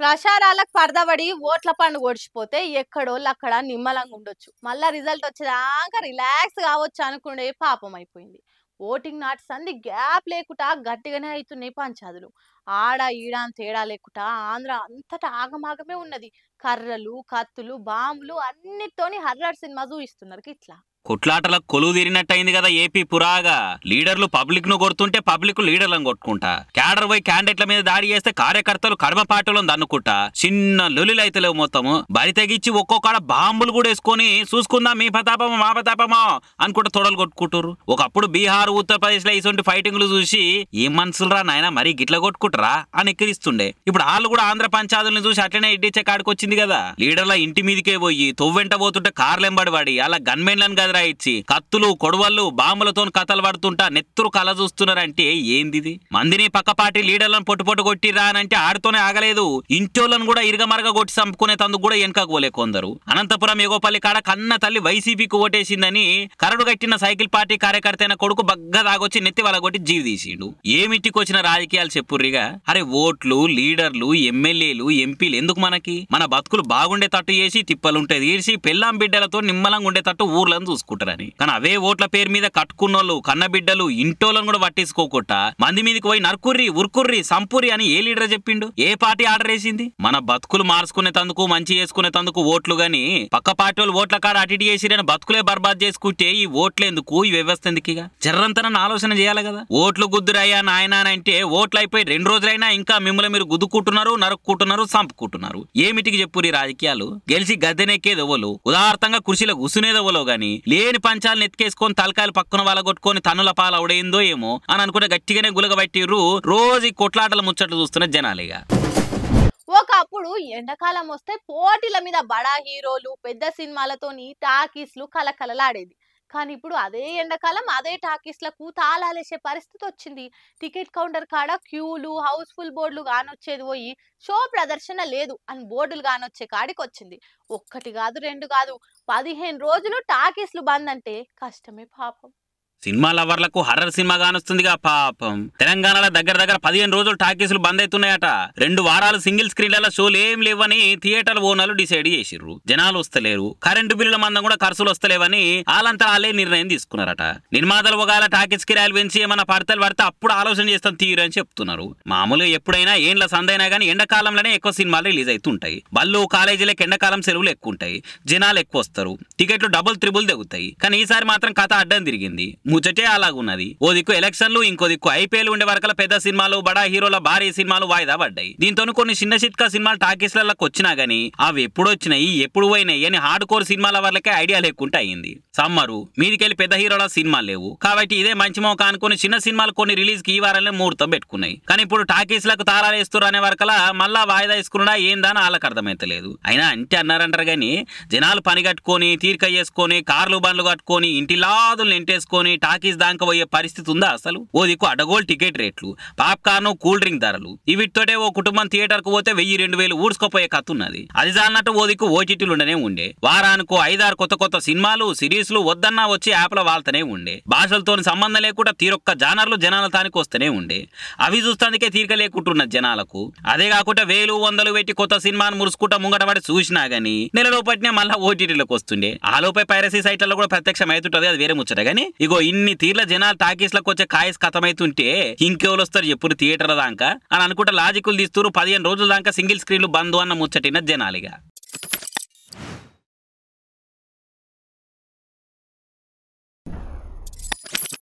ప్రచారాలకు పడదబడి ఓట్ల పండుగ ఓడిచిపోతే ఎక్కడోళ్ళు నిమ్మలంగా ఉండొచ్చు. మళ్ళా రిజల్ట్ వచ్చేదాకా రిలాక్స్ కావచ్చు అనుకునే పాపం అయిపోయింది. ఓటింగ్ నాటి సంధి గ్యాప్ లేకుండా గట్టిగానే అవుతున్నాయి పంచాదులు. ఆడ ఈడ అని తేడా లేకుండా ఆంధ్ర అంతటా ఆగమాగమే ఉన్నది. కర్రలు కత్తులు బాంబులు అన్నిటితోని హర్రర్ సినిమా చూపిస్తున్నారు ఇట్లా. కొట్లాటలకు కొలువు తీరినట్టయింది కదా ఏపీ పురాగా. లీడర్లు పబ్లిక్ ను కొడుతుంటే పబ్లిక్ లీడర్లను కొట్టుకుంటా, క్యాడర్ పోయి క్యాండిడేట్ల మీద దాడి చేస్తే కార్యకర్తలు కడమ పార్టీలను దన్నుకుంటా చిన్న లొలిలైతలేవు. మొత్తము బరి తెగించి ఒక్కొక్కడ బాంబులు కూడా వేసుకొని చూసుకుందాం మీ ప్రతాపమో మా ప్రతాపమో అనుకుంటా తొడలు కొట్టుకుంటారు. ఒకప్పుడు బీహార్ ఉత్తరప్రదేశ్ లో ఇటువంటి ఫైటింగ్లు చూసి ఏం మనసులరా నాయన మరీ గిట్ల కొట్టుకుంటారా అని ఎక్కిరిస్తుండే. ఇప్పుడు వాళ్ళు కూడా ఆంధ్ర పంచాదులను చూసి అట్లనే ఇడ్డిచ్చే కాడికి వచ్చింది కదా. లీడర్ల ఇంటి మీదకే పోయి తొవ్వెంట పోతుంటే కార్లెంబడి పడి అలా గన్మెన్లను ఇచ్చి కత్తులు కొడవళ్ళు బాంబులతో కథలు పడుతుంటా నెత్తురు కల చూస్తున్నారంటే ఏంది? మందిని పక్కపాటి లీడర్లను పొట్టు కొట్టిరా అంటే ఆడితోనే ఆగలేదు. ఇంటోళ్ళను కూడా ఇరగమరగ కొట్టి చంపుకునే తందుకు కూడా వెనకకు పోలే కొందరు. అనంతపురం ఎగోపల్లి కాడ కన్న తల్లి వైసీపీకి ఓటేసిందని కరడు కట్టిన సైకిల్ పార్టీ కార్యకర్త అయిన కొడుకు బగ్గ దాగొచ్చి నెత్తి వాళ్ళ కొట్టి జీవి తీసిండు. ఏమిటికి వచ్చిన రాజకీయాలు చెప్పుర్రిగా. అరే ఓట్లు లీడర్లు ఎమ్మెల్యేలు ఎంపీలు ఎందుకు మనకి? మన బతుకులు బాగుండే తట్టు చేసి తిప్పలుంటే తీర్చి పెళ్ళాం బిడ్డలతో నిమ్మలంగా ఉండే తట్టు ఊర్లను చూసుకుంటారని. కానీ అవే ఓట్ల పేరు మీద కట్టుకున్నోళ్ళు కన్నబిడ్డలు ఇంటోళ్ళను కూడా పట్టించుకోకుండా మంది మీదకి పోయి నరుకుర్రి ఉరుకుర్రి సంపురి అని ఏ లీడర్ చెప్పిండు? ఏ పార్టీ ఆర్డర్ వేసింది? మన బతుకులు మార్చుకునే తందుకు మంచి చేసుకునే తందుకు ఓట్లు గాని పక్క పార్టీ వాళ్ళు ఓట్ల కాడ అటిటి చేసిరని బతుకులే బర్బాద్ చేసుకుంటే ఈ ఓట్లేందుకు ఈ వ్యవస్థ ఎందుకు? జర్రంతనని ఆలోచన చేయాలి కదా. ఓట్లు గుద్దురయ్యా నాయన అంటే ఓట్లు అయిపోయి 2 రోజులైనా ఇంకా మిమ్మల్ని మీరు గుద్దుకుంటున్నారు నరుక్కుంటున్నారు చంపుకుంటున్నారు. ఏమిటికి చెప్పురి రాజకీయాలు? గెలిచి గద్దెనెక్కేది ఎవరు? ఉదాహరణంగా కుర్చీలో కూసునేది ఎవరో గాని లేని పంచాలను ఎత్తుకేసుకొని తలకాయలు పక్కన వాళ్ళ కొట్టుకొని తన్నుల పాలు అవడైందో ఏమో అని అనుకుంటే గట్టిగానే గులగబట్టిర్రు. రోజు కొట్లాటల ముచ్చట్లు చూస్తున్న జనాలిగా. ఒకప్పుడు ఎండాకాలం వస్తే పోటీల మీద బడా హీరోలు పెద్ద సినిమాలతోని టాకీస్లు కలకలలాడేది. కానీ ఇప్పుడు అదే ఎండాకాలం అదే టాకీస్లకు తాళాలేసే పరిస్థితి వచ్చింది. టికెట్ కౌంటర్ కాడ క్యూలు హౌస్ఫుల్ బోర్డులు కానొచ్చేది పోయి షో ప్రదర్శన లేదు అని బోర్డులు కానొచ్చే కాడికి వచ్చింది. 1 కాదు 2 కాదు 15 రోజులు టాకీస్లు బంద్ అంటే కష్టమే పాపం. సినిమా లవర్లకు హర్రర్ సినిమా కానొస్తుందిగా పాపం. తెలంగాణలో దగ్గర 15 రోజులు టాకీసులు బంద్ అవుతున్నాయట. 2 వారాలు సింగిల్ స్క్రీన్ల షోలు ఏం లేవని థియేటర్ ఓనర్లు డిసైడ్ చేసిర్రు. జనాలు వస్తలేరు, కరెంటు బిల్లుల మందం కూడా ఖర్చులు వస్తలేవని వాళ్ళంతా వాళ్ళే నిర్ణయం తీసుకున్నారట. నిర్మాతలు ఒకవేళ టాకీస్ కిరాయిలు పెంచి ఏమన్నా పడతలు పడితే అప్పుడు ఆలోచన చేస్తాం తీరు అని చెప్తున్నారు. మామూలుగా ఎప్పుడైనా ఏండ్ల సందైనా కానీ ఎండాకాలంలోనే ఎక్కువ సినిమాలు రిలీజ్ అవుతుంటాయి. బళ్ళు కాలేజీలకు ఎండాకాలం సెలవులు ఎక్కువ ఉంటాయి, జనాలు ఎక్కువ వస్తారు, టికెట్లు డబుల్ త్రిబుల్ తెగుతాయి. కానీ ఈసారి మాత్రం కథ అడ్డం తిరిగింది. ముచ్చటే అలాగున్నది. ఓ దిక్కు ఎలక్షన్లు, ఇంకో దిక్కు ఐపీఎల్ ఉండే వరకల పెద్ద సినిమాలు బడా హీరోల భారీ సినిమాలు వాయిదా పడ్డాయి. దీంతో కొన్ని చిన్న చిట్కా సినిమాలు టాకీస్లకు వచ్చినా గానీ అవి ఎప్పుడు వచ్చినాయి ఎప్పుడు పోయినాయి అని హార్డ్ కోర్ సినిమాల వాళ్ళకే ఐడియా లేకుండా అయింది. సమ్మరు మీదికెళ్ళి పెద్ద హీరోల సినిమాలు లేవు కాబట్టి ఇదే మంచి మోక అనుకుని చిన్న సినిమాలు కొన్ని రిలీజ్ కి ఈ వారంలో ముహూర్తం పెట్టుకున్నాయి. కానీ ఇప్పుడు టాకీస్లకు తాళాలు వేస్తారు అనే వరకలా మళ్ళా వాయిదా వేసుకున్నా ఏందని వాళ్ళకి అర్థమైతలేదు. అయినా అంటే అన్నారంటారు గానీ జనాలు పని కట్టుకొని తీరిక చేసుకొని కార్లు బండ్లు కట్టుకొని ఇంటిలాదులు నింటేసుకొని టాకీస్ దాకా పోయే పరిస్థితి ఉందా అసలు? ఓ దిక్కు అడగోలు టికెట్ రేట్లు, పాప్కార్న్ కూల్ డ్రింక్ ధరలు, వీటితోటే ఓ కుటుంబం థియేటర్ కు పోతే 1000-2000 ఊడ్చుకోపోయే కథ ఉన్నది. అది జాన్నట్టు ఓ దిక్కు ఓటీటీలు ఉండనే ఉండే. వారానికి 5-6 కొత్త సినిమాలు సిరీస్లు వద్దన్నా వచ్చి యాప్ల వాళ్తనే ఉండే. భాషలతో సంబంధం లేకుండా తీరొక్క జానర్లు జనాల తానికి వస్తూనే ఉండే. అవి చూస్తానికే తీరిక లేకుంటున్న జనాలకు. అదే కాకుండా 1000-100 పెట్టి కొత్త సినిమాను మురుసుకుంటా ముంగట పడి చూసినా గానీ నెలలోపటినే మళ్ళీ ఓటీటీలకు వస్తుండే. ఆలోపై పైరసీ సైట్లలో కూడా ప్రత్యక్షం అవుతుంటది, అది వేరే ముచ్చట. గానీ ఇగో ఇన్ని తీర్ల జనాలు టాకీస్లకు వచ్చే కాయస్ కథమైతుంటే ఇంకెవరు వస్తారు ఎప్పుడు థియేటర్ల దాకా అని అనుకుంటే లాజికులు తీస్తూ 15 రోజుల దాకా సింగిల్ స్క్రీన్లు బంద్ అన్న ముచ్చటిన జనాలిగా.